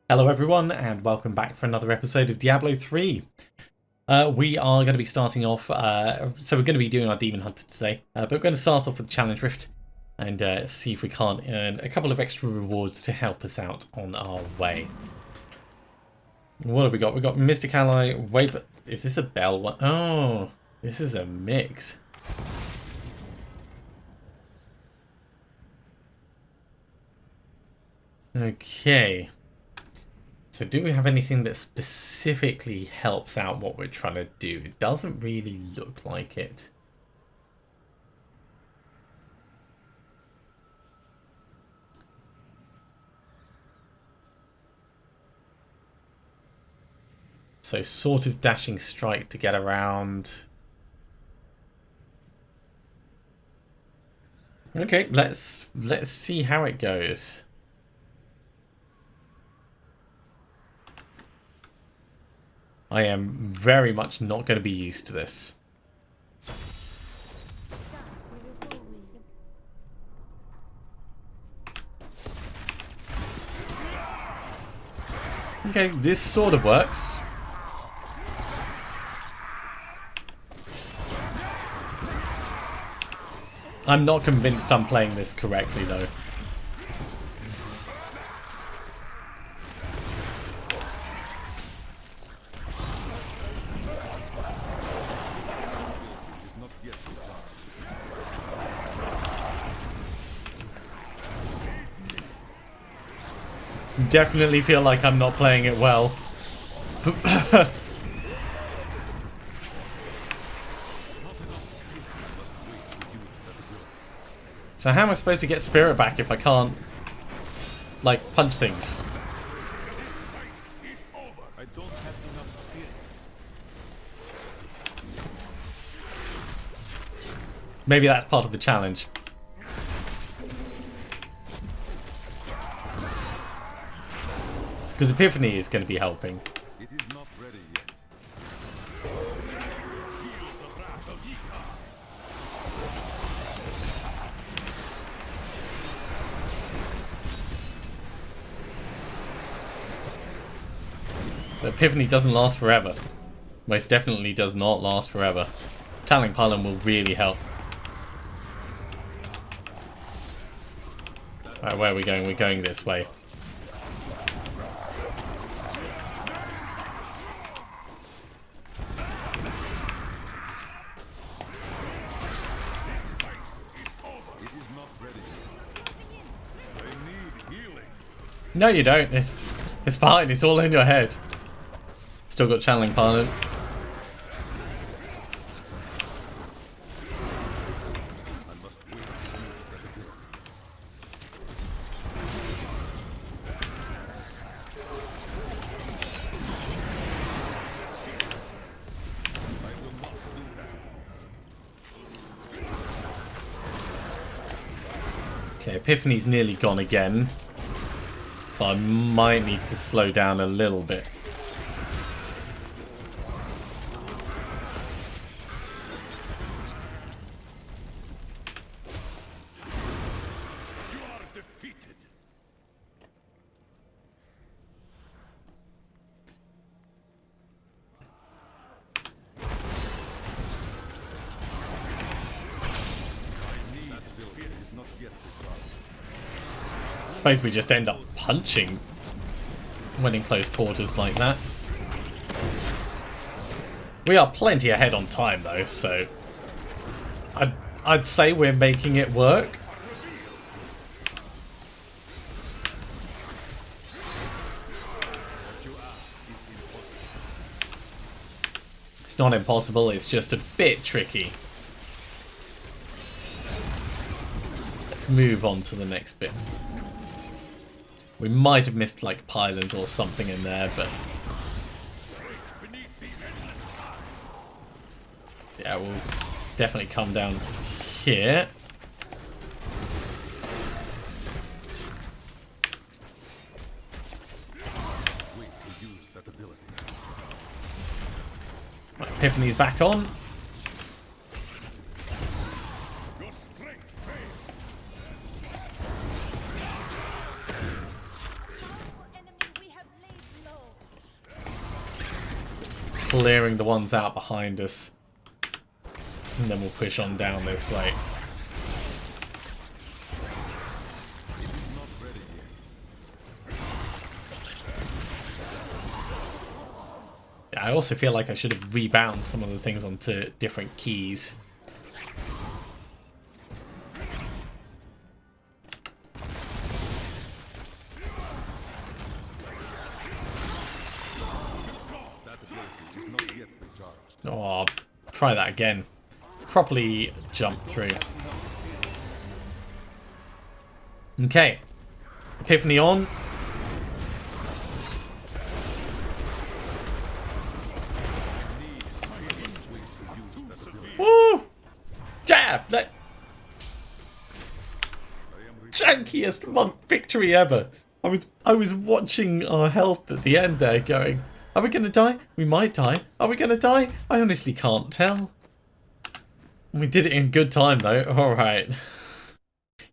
Hello everyone and welcome back for another episode of Diablo 3. We are going to be starting off, so we're going to be doing our Demon Hunter today, but we're going to start off with the Challenge Rift and see if we can't earn a couple of extra rewards to help us out on our way. What have we got? We've got Mystic Ally, wait, is this a bell one? Oh, this is a mix. Okay. So do we have anything that specifically helps out what we're trying to do? It doesn't really look like it. So sort of dashing strike to get around. Okay, let's see how it goes. I am very much not going to be used to this. Okay, this sort of works. I'm not convinced I'm playing this correctly though. Definitely feel like I'm not playing it well. So how am I supposed to get spirit back if I can't, like, punch things? Maybe that's part of the challenge. Because Epiphany is going to be helping. It is not ready yet. But Epiphany doesn't last forever. Most definitely does not last forever. Channeling Pylon will really help. Alright, where are we going? We're going this way. No, you don't. It's fine. It's all in your head. Still got channeling Pylon. Okay, Epiphany's nearly gone again. So I might need to slow down a little bit. You are defeated. I suppose we just end up punching when in close quarters like that. We are plenty ahead on time though, so I'd say we're making it work. It's not impossible, it's just a bit tricky. Let's move on to the next bit. We might have missed like pylons or something in there, but yeah, we'll definitely come down here. Right, Epiphany's back on. clearing the ones out behind us. And then we'll push on down this way. Yeah, I also feel like I should have rebound some of the things onto different keys. Oh, try that again. Properly jump through. Okay. Epiphany on. Woo! Jab! That jankiest monk victory ever. I was watching our health at the end there going, are we going to die? We might die. Are we going to die? I honestly can't tell. We did it in good time though. Alright.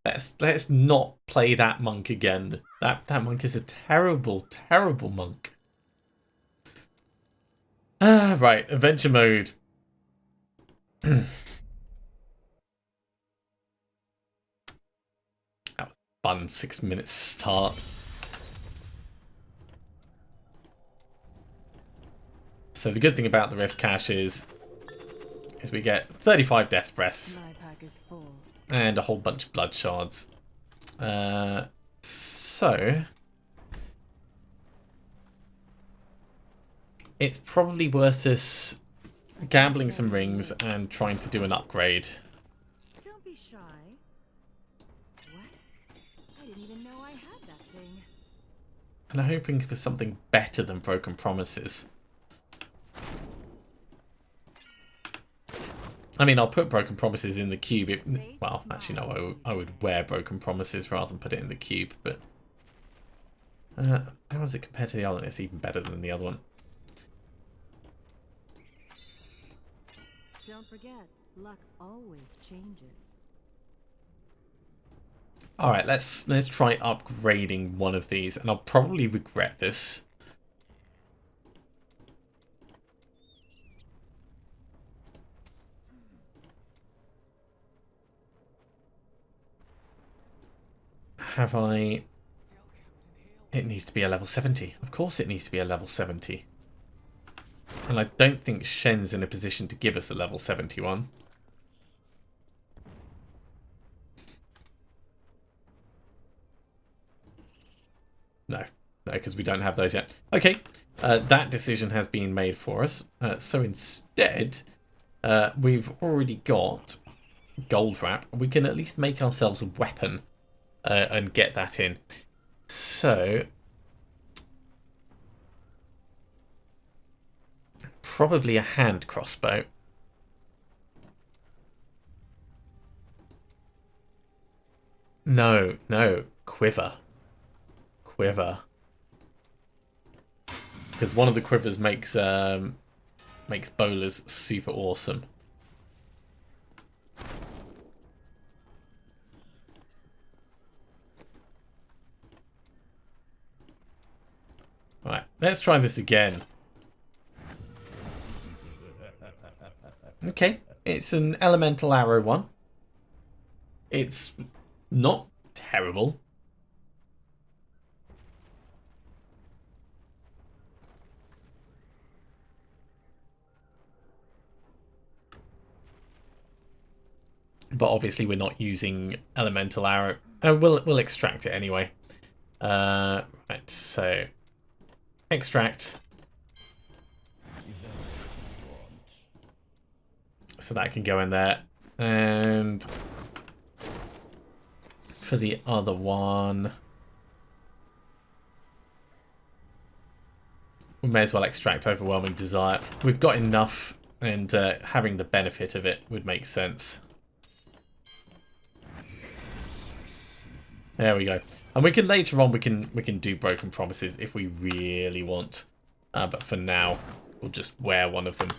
Let's not play that monk again. That monk is a terrible, terrible monk. Right, adventure mode. That was fun, 6 minutes start. So the good thing about the Rift Cache is we get 35 Death's Breaths and a whole bunch of blood shards. So it's probably worth us gambling some rings and trying to do an upgrade. Don't be shy. What? I didn't even know I had that thing. And I'm hoping for something better than Broken Promises. I mean, I'll put Broken Promises in the cube. Well, actually, no, I would wear Broken Promises rather than put it in the cube. But how is it compared to the other one? It's even better than the other one. Don't forget, luck always changes. All right, let's try upgrading one of these, and I'll probably regret this. Have I... It needs to be a level 70. Of course it needs to be a level 70. And I don't think Shen's in a position to give us a level 71. No, because we don't have those yet. Okay, that decision has been made for us. So instead, we've already got gold wrap. We can at least make ourselves a weapon. And get that in. So probably a hand crossbow. No, quiver. Quiver. Because one of the quivers makes bowlers super awesome. Right, let's try this again. Okay, it's an elemental arrow one. It's not terrible. But obviously we're not using elemental arrow. We'll extract it anyway. Right, so extract. So that can go in there. And for the other one, we may as well extract Overwhelming Desire. We've got enough, and having the benefit of it would make sense. There we go. And we can later on we can do Broken Promises if we really want. But for now, we'll just wear one of them.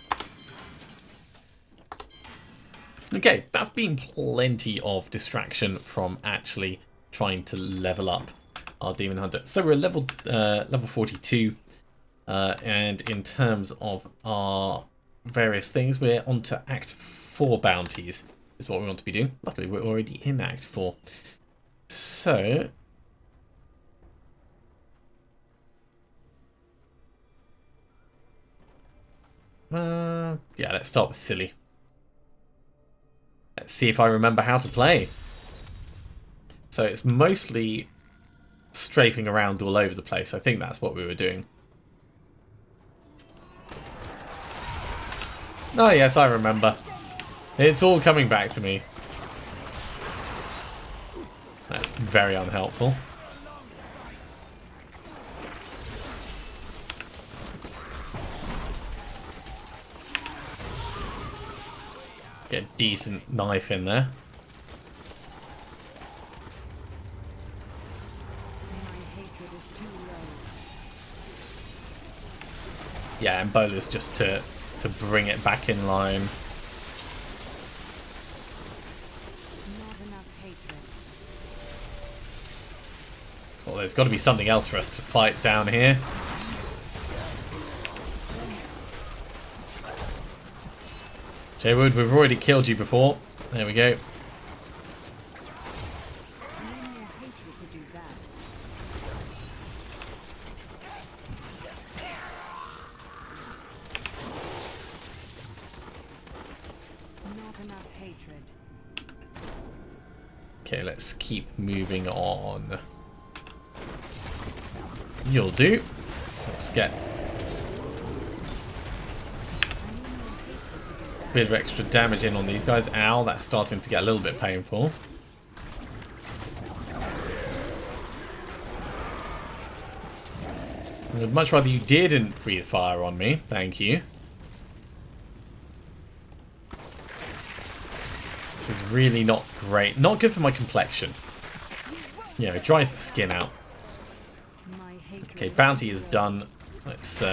Okay, that's been plenty of distraction from actually trying to level up our Demon Hunter. So we're at level 42. And in terms of our various things, we're on to Act 4 bounties, is what we want to be doing. Luckily, we're already in Act 4. So... yeah, let's start with silly. Let's see if I remember how to play. So it's mostly strafing around all over the place. I think that's what we were doing. Oh yes, I remember. It's all coming back to me. That's very unhelpful. Get a decent knife in there. Yeah, and Bola's just to bring it back in line. Well, there's got to be something else for us to fight down here. Jaywood, we've already killed you before. There we go. Okay, let's keep moving on. You'll do. Let's get a bit of extra damage in on these guys. Ow, that's starting to get a little bit painful. I'd much rather you didn't breathe fire on me. Thank you. This is really not great. Not good for my complexion. You know, it dries the skin out. Okay, bounty is done. Let's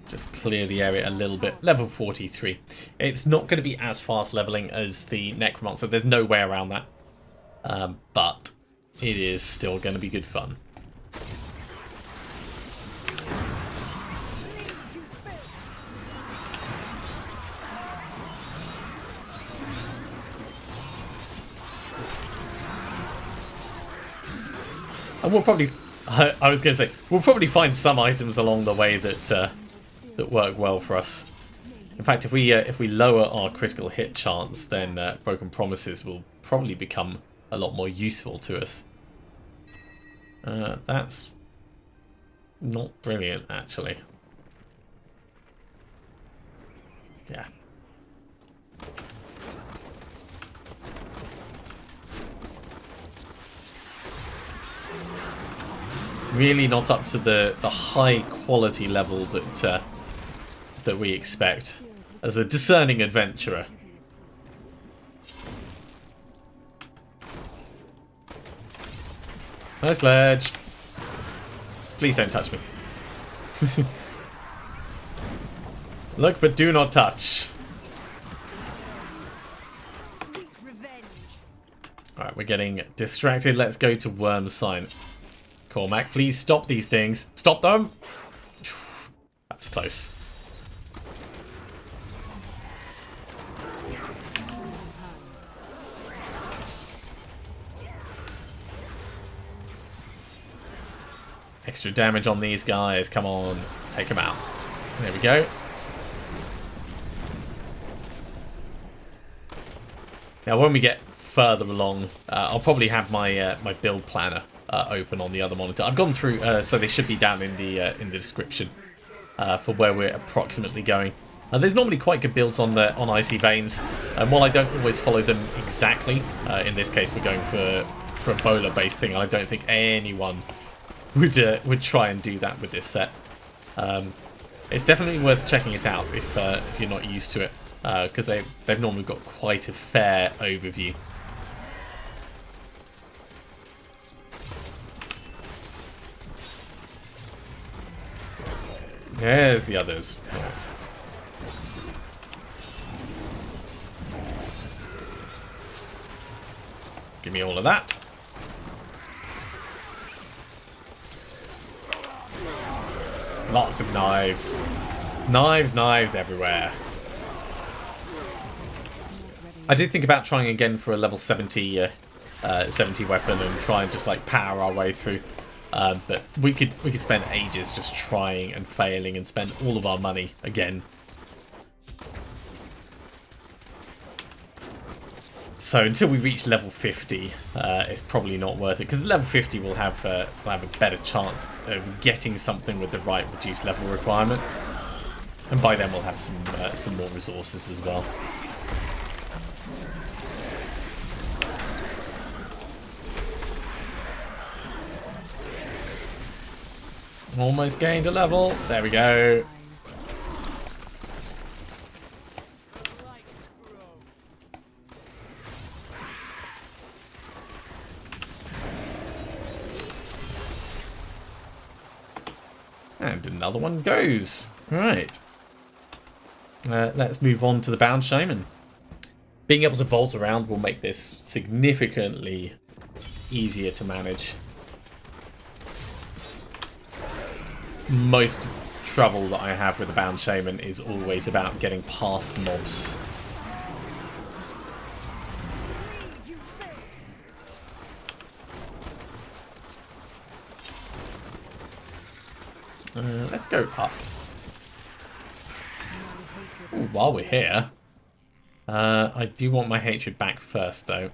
just clear the area a little bit. Level 43. It's not going to be as fast leveling as the Necromancer. There's no way around that. But it is still going to be good fun. And we'll probably... I was going to say, we'll probably find some items along the way that that work well for us. In fact, if we lower our critical hit chance, then Broken Promises will probably become a lot more useful to us. That's not brilliant, actually. Yeah. Really not up to the high quality level that we expect as a discerning adventurer. Nice ledge. Please don't touch me. Look, but do not touch. Alright, we're getting distracted. Let's go to Worm Sign. Cormac, please stop these things. Stop them! That was close. Extra damage on these guys. Come on. Take them out. There we go. Now, when we get further along, I'll probably have my my build planner open on the other monitor. I've gone through, so they should be down in the description for where we're approximately going. There's normally quite good builds on Icy Veins, and while I don't always follow them exactly, in this case we're going for a bowler-based thing. I don't think anyone would try and do that with this set. It's definitely worth checking it out if you're not used to it, because they've normally got quite a fair overview. There's the others. Yeah. Give me all of that. Lots of knives. Knives everywhere. I did think about trying again for a level 70 weapon and try and just like power our way through. But we could spend ages just trying and failing and spend all of our money again. So until we reach level 50, it's probably not worth it, because level 50 will have a better chance of getting something with the right reduced level requirement, and by then we'll have some more resources as well. Almost gained a level. There we go. And another one goes. Right. Let's move on to the Bound Shaman. Being able to vault around will make this significantly easier to manage. Most trouble that I have with the Bound Shaman is always about getting past the mobs. Let's go up. Ooh, while we're here, I do want my hatred back first, though.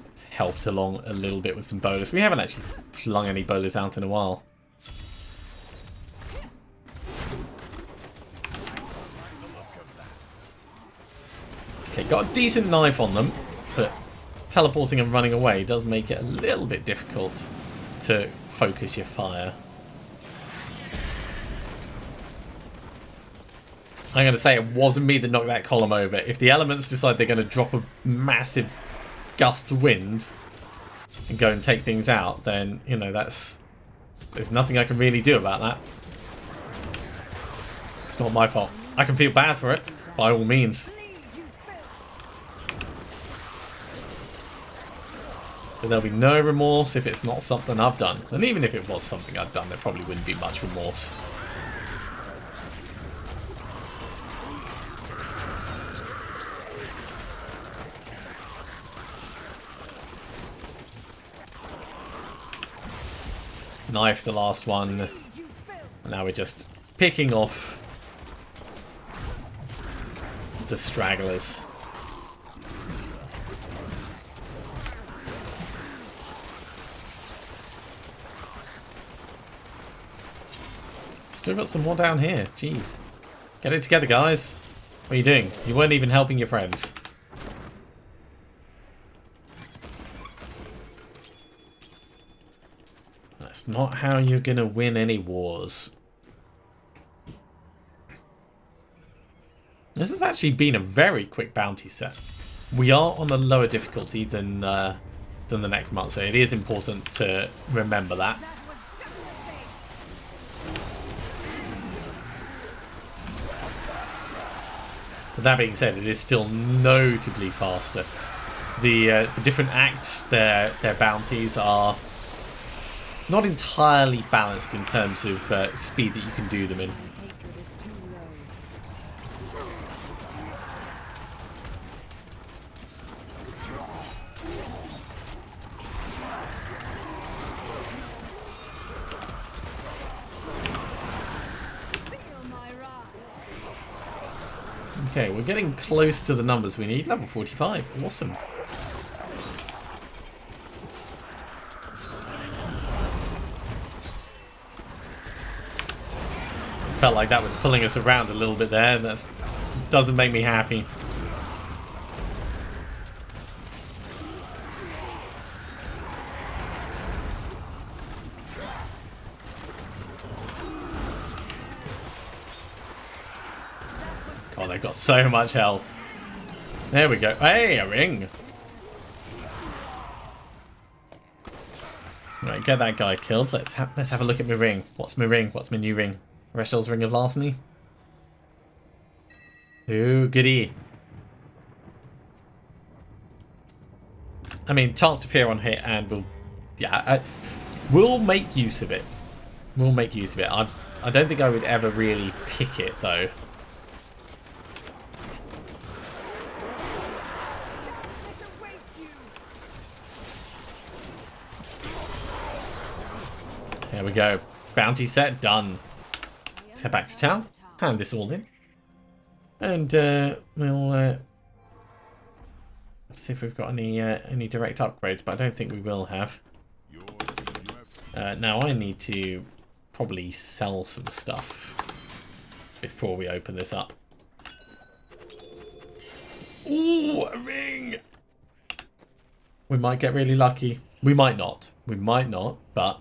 It's helped along a little bit with some bolas. We haven't actually flung any bolas out in a while. Okay, got a decent knife on them, but teleporting and running away does make it a little bit difficult to focus your fire. I'm going to say it wasn't me that knocked that column over. If the elements decide they're going to drop a massive gust of wind and go and take things out, then, you know, there's nothing I can really do about that. It's not my fault. I can feel bad for it, by all means. But there'll be no remorse if it's not something I've done. And even if it was something I've done, there probably wouldn't be much remorse. Knife the last one. Now we're just picking off the stragglers. Still got some more down here. Jeez. Get it together, guys. What are you doing? You weren't even helping your friends. That's not how you're going to win any wars. This has actually been a very quick bounty set. We are on a lower difficulty than the Necromancer. It is important to remember that. But that being said, it is still notably faster. The different acts, their bounties are not entirely balanced in terms of speed that you can do them in. Okay, we're getting close to the numbers we need. Level 45. Awesome. Felt like that was pulling us around a little bit there. That doesn't make me happy. Oh, they've got so much health. There we go. Hey, a ring. Right, get that guy killed. Let's have a look at my ring. What's my ring? What's my new ring? Reshel's Ring of Larceny. Ooh, goody. I mean, chance to fear on hit, and we'll make use of it. We'll make use of it. I don't think I would ever really pick it, though. There we go. Bounty set done. Let's head back to town. Hand this all in. And we'll see if we've got any direct upgrades, but I don't think we will have. Now I need to probably sell some stuff before we open this up. Ooh, a ring! We might get really lucky. We might not. We might not, but...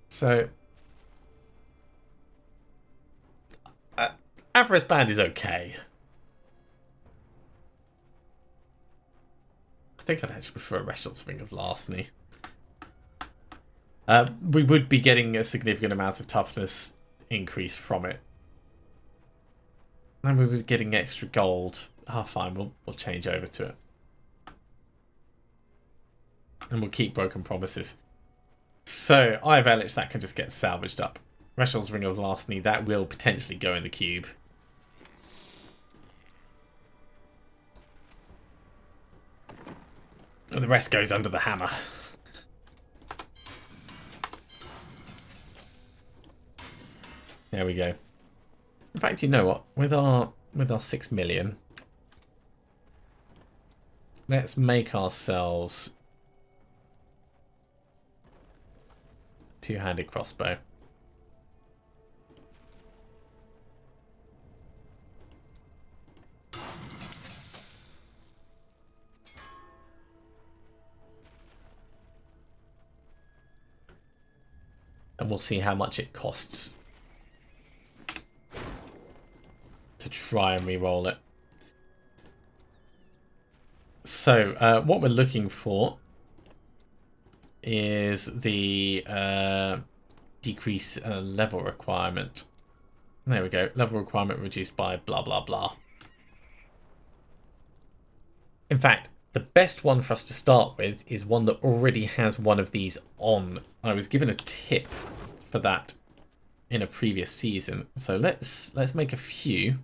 So, Avarice Band is okay. I think I'd actually prefer Restaurant's Ring of Larceny. We would be getting a significant amount of toughness increase from it. And we would be getting extra gold. Ah, fine, we'll change over to it. And we'll keep Broken Promises. So, Eye of Elich, that can just get salvaged up. Restaurant's Ring of Larceny, that will potentially go in the cube. And the rest goes under the hammer. There we go. In fact, you know what? With our 6 million, let's make ourselves a two-handed crossbow. And we'll see how much it costs to try and re-roll it. So, what we're looking for is the decrease level requirement. There we go. Level requirement reduced by blah, blah, blah. In fact, the best one for us to start with is one that already has one of these on. I was given a tip for that in a previous season. So let's make a few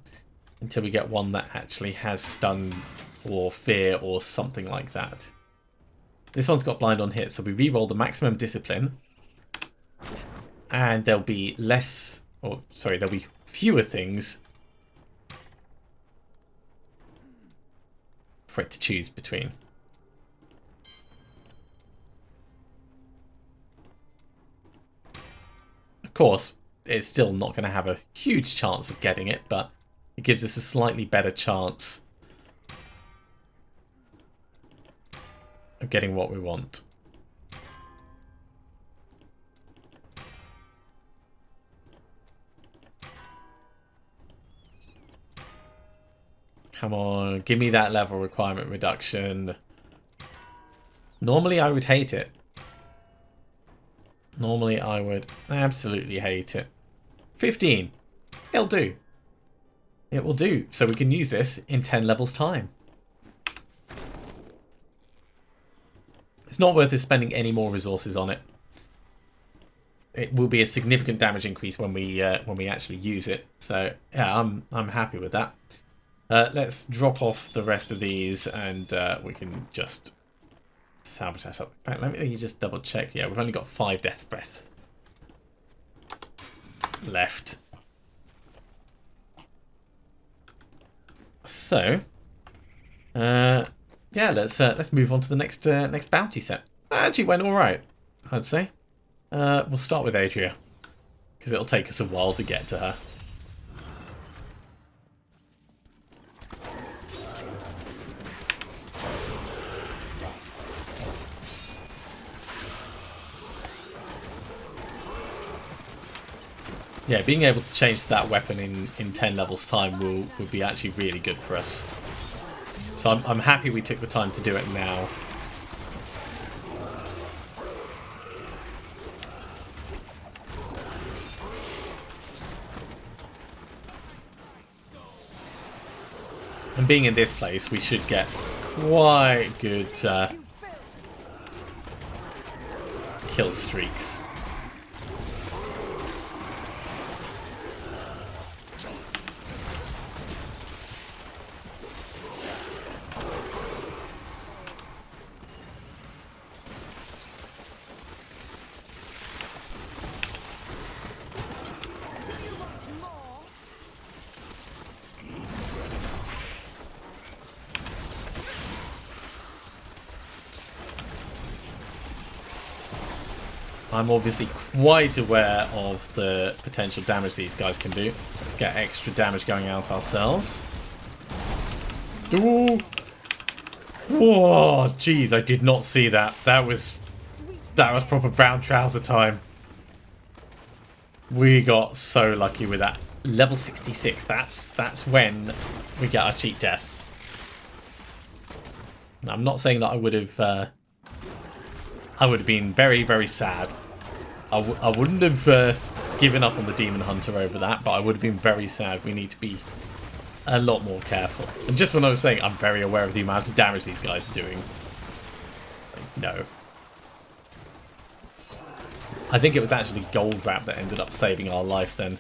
until we get one that actually has stun or fear or something like that. This one's got blind on hit, so we re-roll the maximum discipline. And there'll be there'll be fewer things for it to choose between. Of course, it's still not going to have a huge chance of getting it, but it gives us a slightly better chance of getting what we want. Come on, give me that level requirement reduction. Normally I would hate it. Normally I would absolutely hate it. 15. It'll do. It will do. So we can use this in 10 levels time. It's not worth us spending any more resources on it. It will be a significant damage increase when we actually use it. So yeah, I'm happy with that. Let's drop off the rest of these and we can just salvage that up. In fact, let me just double check. Yeah, we've only got 5 Death's Breath left. So, yeah, let's move on to the next bounty set. That actually went all right, I'd say. We'll start with Adria because it'll take us a while to get to her. Yeah, being able to change that weapon in 10 levels time would be actually really good for us. So I'm happy we took the time to do it now. And being in this place, we should get quite good kill streaks. I'm obviously quite aware of the potential damage these guys can do. Let's get extra damage going out ourselves. Ooh. Whoa, jeez, I did not see that. That was proper brown trouser time. We got so lucky with that. Level 66, that's when we get our cheat death. I'm not saying that I would have been very, very sad. I wouldn't have given up on the Demon Hunter over that, but I would have been very sad. We need to be a lot more careful. And just when I was saying I'm very aware of the amount of damage these guys are doing. Like, no. I think it was actually Gold Wrap that ended up saving our life then.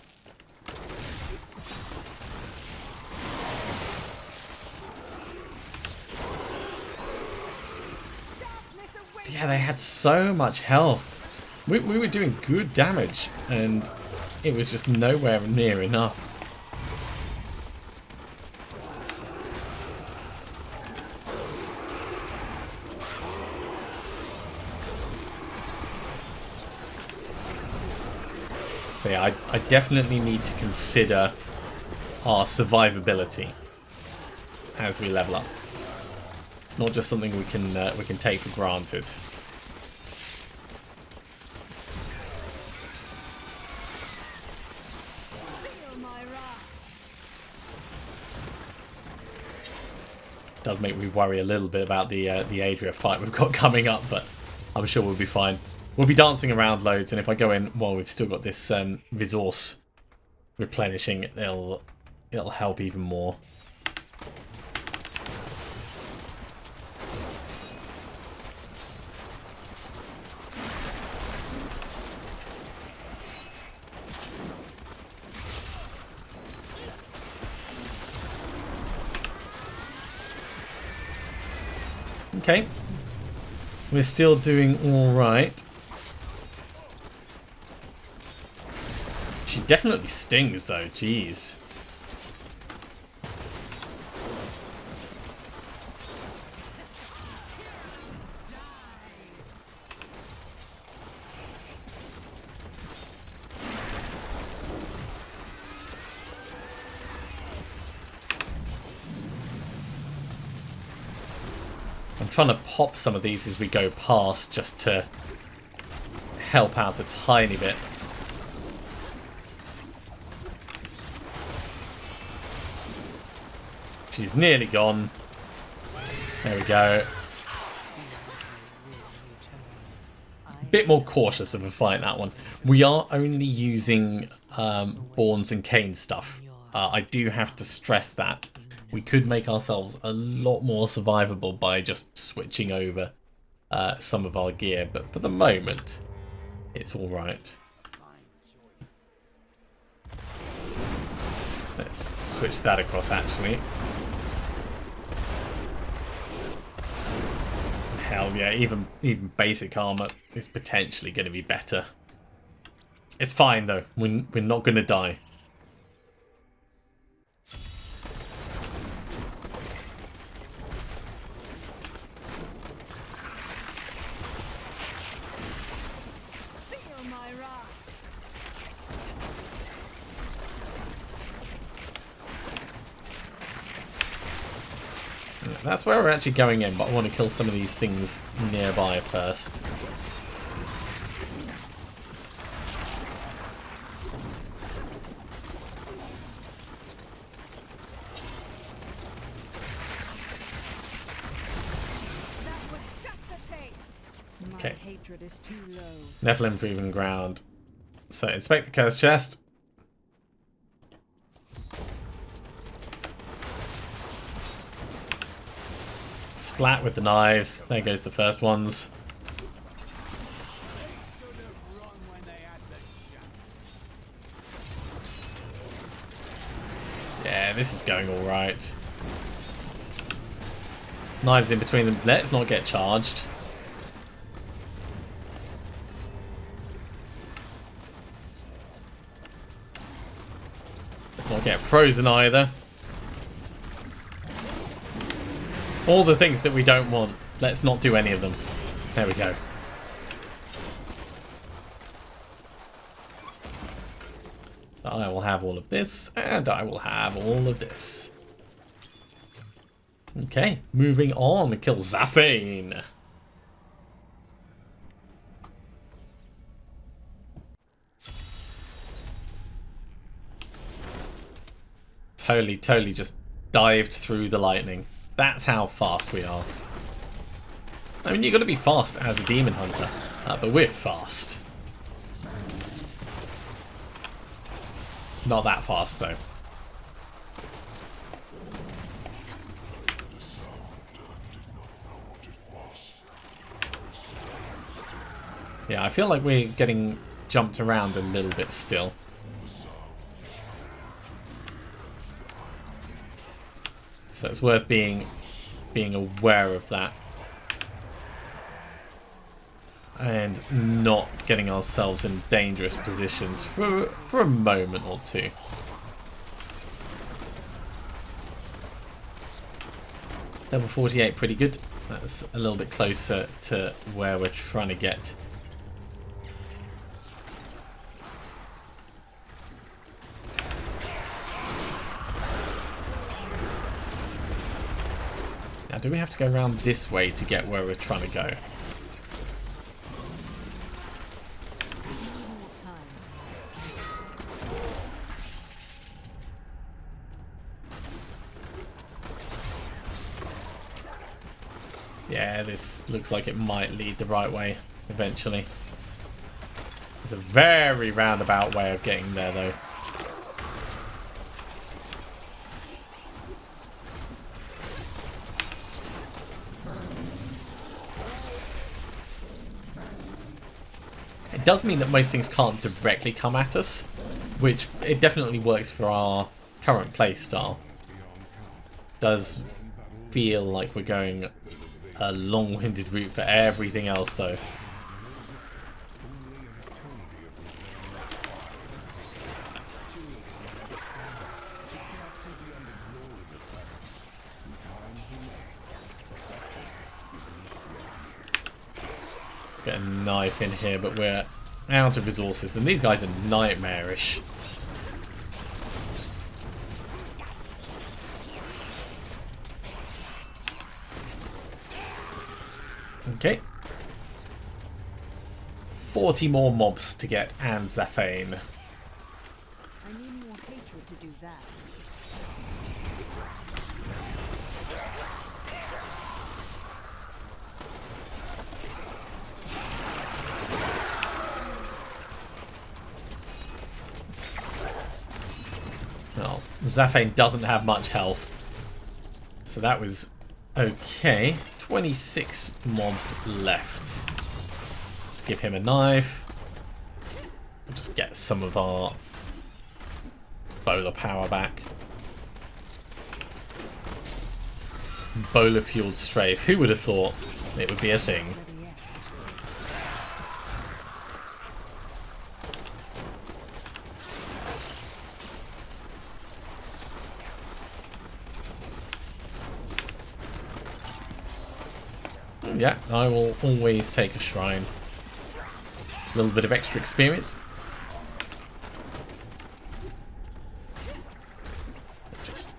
But yeah, they had so much health. We were doing good damage, and it was just nowhere near enough. So yeah, I definitely need to consider our survivability as we level up. It's not just something we can take for granted. Does make me worry a little bit about the Adria fight we've got coming up, but I'm sure we'll be fine. We'll be dancing around loads, and if I go in while we've still got this resource replenishing, it'll help even more. Okay, we're still doing all right. She definitely stings though, jeez. I'm trying to pop some of these as we go past just to help out a tiny bit. She's nearly gone. There we go. Bit more cautious of a fight, that one. We are only using Borns and Cain stuff. I do have to stress that. We could make ourselves a lot more survivable by just switching over some of our gear, but for the moment, it's all right. Let's switch that across, actually. Hell yeah, even basic armor is potentially going to be better. It's fine, though. We're not going to die. That's where we're actually going in, but I want to kill some of these things nearby first. Okay. Nephilim Proving Ground. So inspect the cursed chest. Splat with the knives. There goes the first ones. Yeah, this is going alright. Knives in between them. Let's not get charged. Let's not get frozen either. All the things that we don't want. Let's not do any of them. There we go. I will have all of this, and I will have all of this. Okay, moving on. Kill Zaphane. Totally just dived through the lightning. That's how fast we are. I mean, you've got to be fast as a demon hunter, but we're fast. Not that fast, though. Yeah, I feel like we're getting jumped around a little bit still. So it's worth being aware of that. And not getting ourselves in dangerous positions for a moment or two. Level 48, pretty good. That's a little bit closer to where we're trying to get. Now, do we have to go around this way to get where we're trying to go? Yeah, this looks like it might lead the right way eventually. It's a very roundabout way of getting there, though. It does mean that most things can't directly come at us, which it definitely works for our current playstyle. Does feel like we're going a long-winded route for everything else, though. Get a knife in here, but we're out of resources, and these guys are nightmarish. Okay. 40 more mobs to get and Zaphane. I need more hatred to do that. Well, Zaphane doesn't have much health. So that was okay. 26 mobs left. Let's give him a knife. We'll just get some of our bowler power back. Bowler fueled strafe. Who would have thought it would be a thing? Yeah, I will always take a shrine. A little bit of extra experience. Just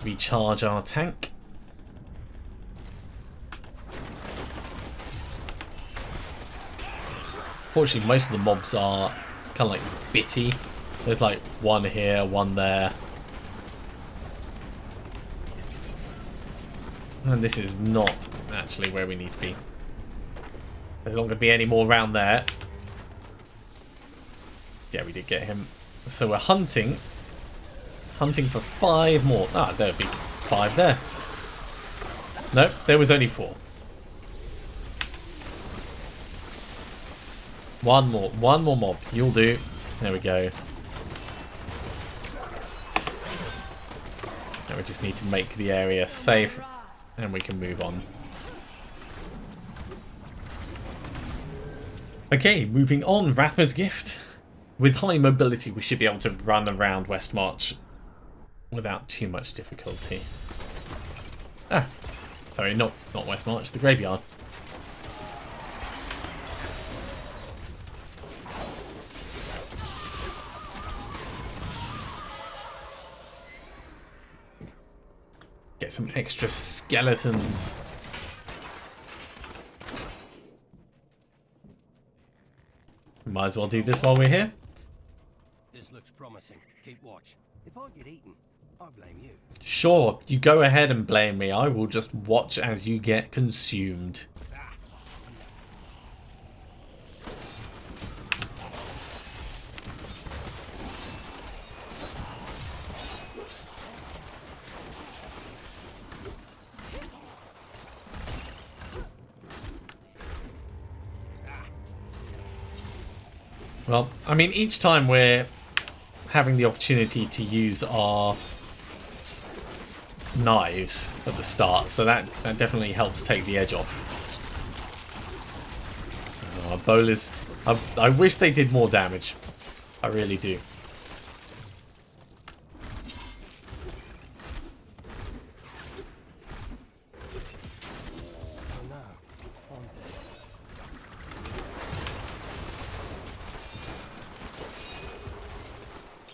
recharge our tank. Fortunately, most of the mobs are kind of like bitty. There's like one here, one there. And this is not actually where we need to be. There's not going to be any more around there. Yeah, we did get him. So we're hunting. Hunting for 5 more. Ah, there'll be 5 there. No, there was only 4. One more mob. You'll do. There we go. Now we just need to make the area safe and we can move on. Okay, moving on. Rathma's Gift. With high mobility, we should be able to run around Westmarch without too much difficulty. Ah, sorry, not Westmarch, the graveyard. Get some extra skeletons. Might as well do this while we're here. This looks promising. Keep watch. If I get eaten, I blame you. Sure, you go ahead and blame me. I will just watch as you get consumed. Well, I mean, each time we're having the opportunity to use our knives at the start, so that definitely helps take the edge off. Oh, our bowlers, I wish they did more damage. I really do.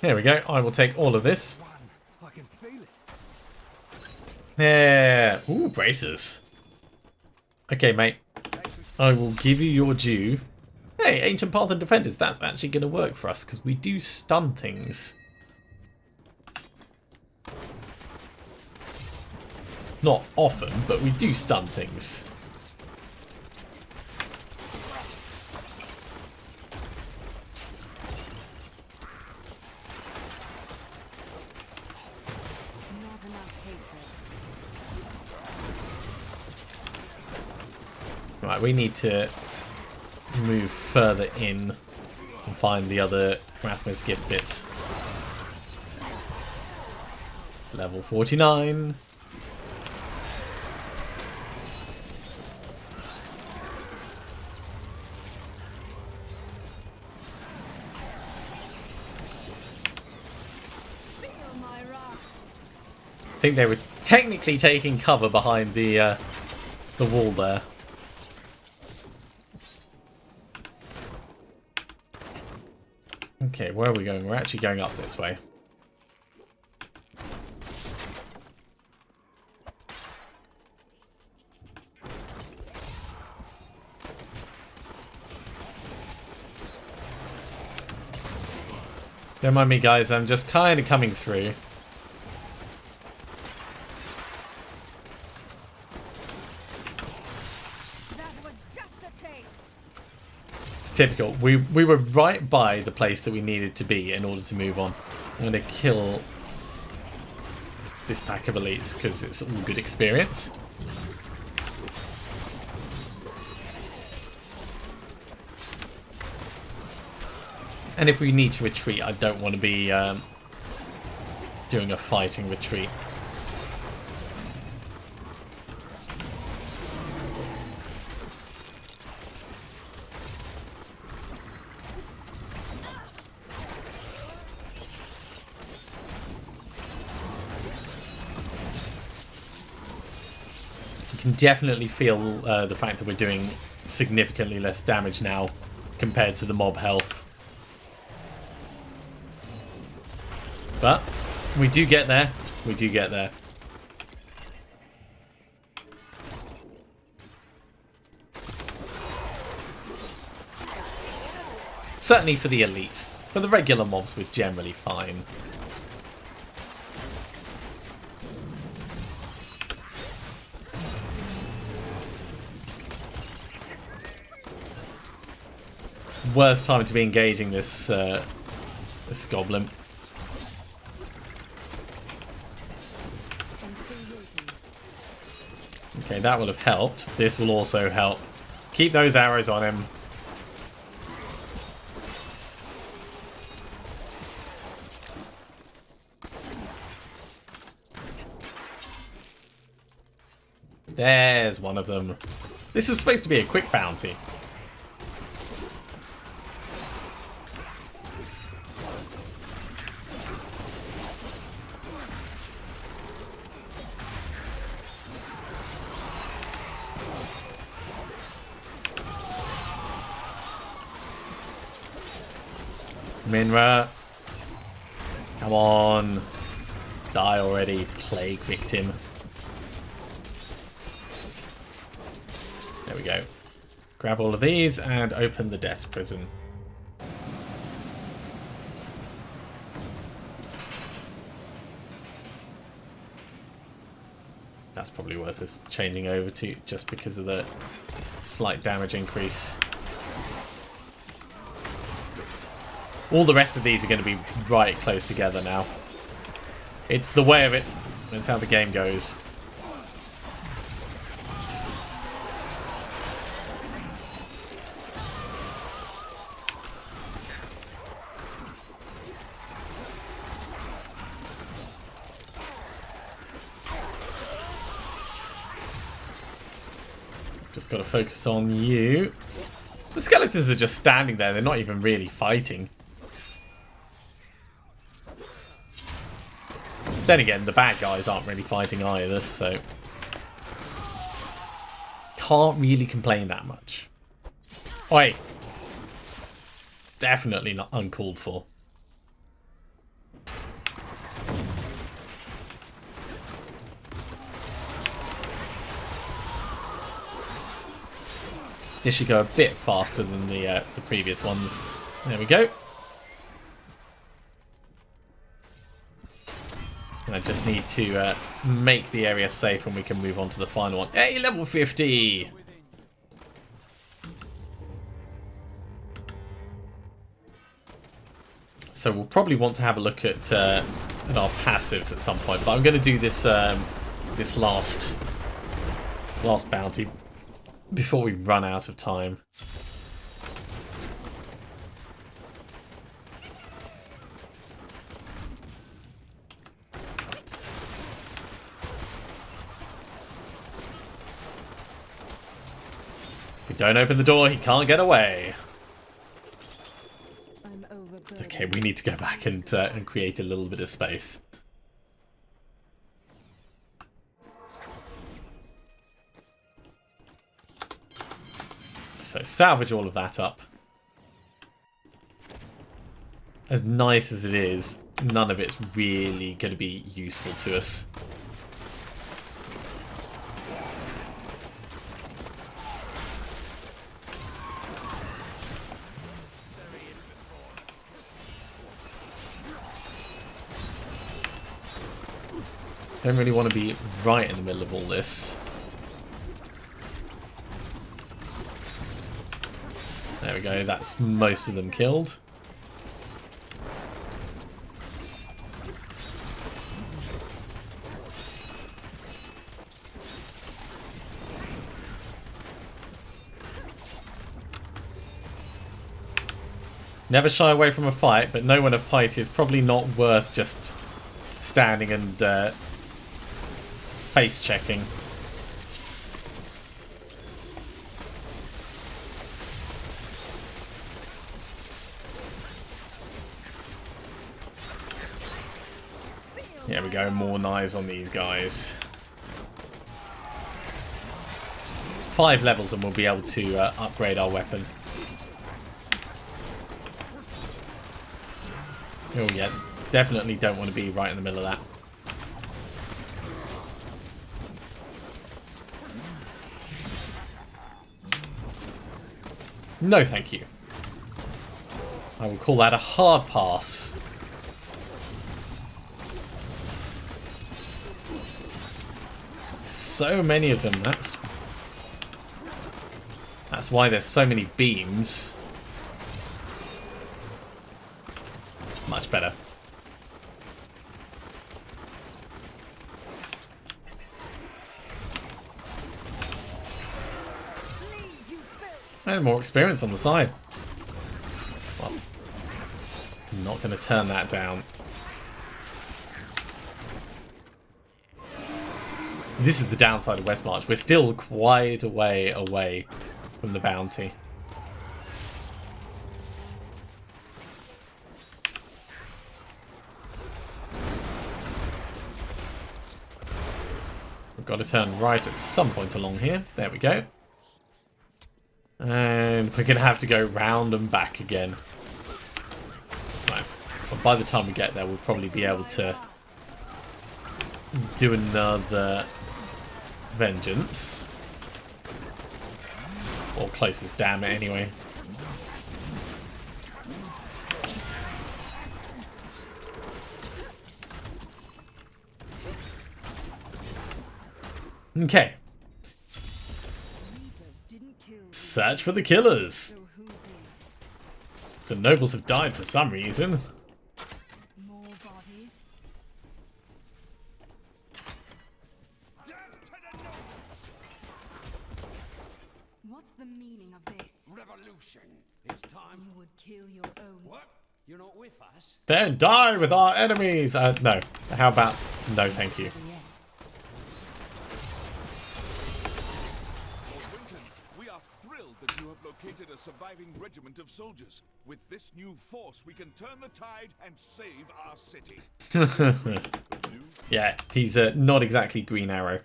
There we go. I will take all of this. I can feel it. Yeah. Ooh, braces. Okay, mate. I will give you your due. Hey, Ancient Path and Defenders. That's actually going to work for us because we do stun things. Not often, but we do stun things. Right, we need to move further in and find the other Rathma's Gift bits. It's level 49. I think they were technically taking cover behind the wall there. Okay, where are we going? We're actually going up this way. Don't mind me, guys. I'm just kind of coming through. Typical. We were right by the place that we needed to be in order to move on. I'm going to kill this pack of elites because it's all good experience. And if we need to retreat, I don't want to be doing a fighting retreat. Definitely feel the fact that we're doing significantly less damage now compared to the mob health. But we do get there. We do get there. Certainly for the elites. For the regular mobs, we're generally fine. Worst time to be engaging this this goblin. Okay, Okay, that will have helped. This will also help. Keep those arrows on him. There's one of them. This is supposed to be a quick bounty. Minra. Come on. Die already, plague victim. There we go. Grab all of these and open the death's prison. That's probably worth us changing over to just because of the slight damage increase. All the rest of these are going to be right close together now. It's the way of it. That's how the game goes. Just got to focus on you. The skeletons are just standing there. They're not even really fighting. Then again, the bad guys aren't really fighting either, so can't really complain that much. Oi! Definitely not uncalled for. This should go a bit faster than the previous ones. There we go. And I just need to make the area safe and we can move on to the final one. Hey, level 50! So we'll probably want to have a look at our passives at some point. But I'm going to do this this last bounty before we run out of time. If we don't open the door, he can't get away. Okay, we need to go back and create a little bit of space. So salvage all of that up. As nice as it is, none of it's really going to be useful to us. Don't really want to be right in the middle of all this. There we go, that's most of them killed. Never shy away from a fight, but know when a fight is probably not worth just standing and face checking. There we go, more knives on these guys. 5 levels and we'll be able to upgrade our weapon. Oh yeah, definitely don't want to be right in the middle of that. No thank you. I will call that a hard pass. So many of them, that's why there's so many beams. It's much better. And more experience on the side. Well, not going to turn that down. This is the downside of Westmarch. We're still quite a way away from the bounty. We've got to turn right at some point along here. There we go. And we're going to have to go round and back again. Right. But by the time we get there, we'll probably be able to do another vengeance. Or closest damn it anyway. Okay. Search for the killers. The nobles have died for some reason. More bodies. What's the meaning of this? Revolution. It's time. You would kill your own. What? You're not with us? Then die with our enemies. No. How about no, thank you. We are thrilled that you have located a surviving regiment of soldiers. With this new force, we can turn the tide and save our city. Yeah, he's not exactly Green Arrow.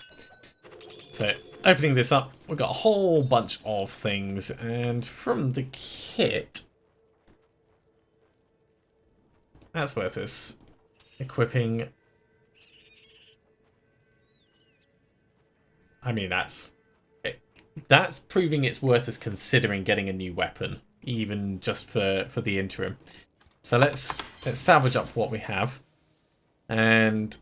So, opening this up, we've got a whole bunch of things. And from the kit, that's worth us equipping. I mean, that's proving it's worth us considering getting a new weapon, even just for the interim. So let's salvage up what we have, and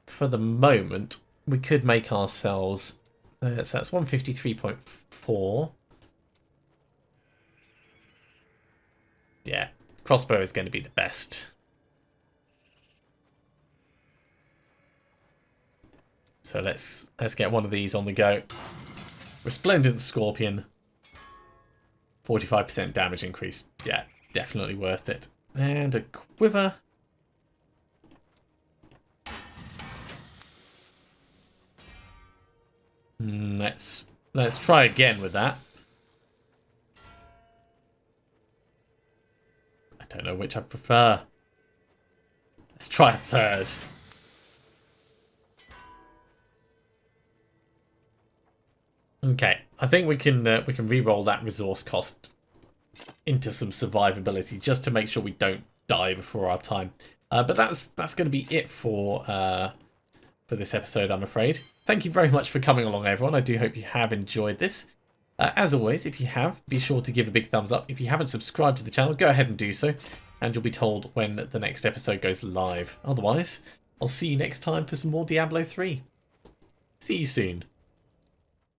for the moment we could make ourselves. So that's 153.4. Yeah, crossbow is going to be the best. So let's get one of these on the go. Resplendent Scorpion. 45% damage increase. Yeah, definitely worth it. And a quiver. Let's try again with that. I don't know which I prefer. Let's try a third. Okay, I think we can re-roll that resource cost into some survivability just to make sure we don't die before our time. But that's going to be it for this episode, I'm afraid. Thank you very much for coming along, everyone. I do hope you have enjoyed this. As always, if you have, be sure to give a big thumbs up. If you haven't subscribed to the channel, go ahead and do so, and you'll be told when the next episode goes live. Otherwise, I'll see you next time for some more Diablo 3. See you soon.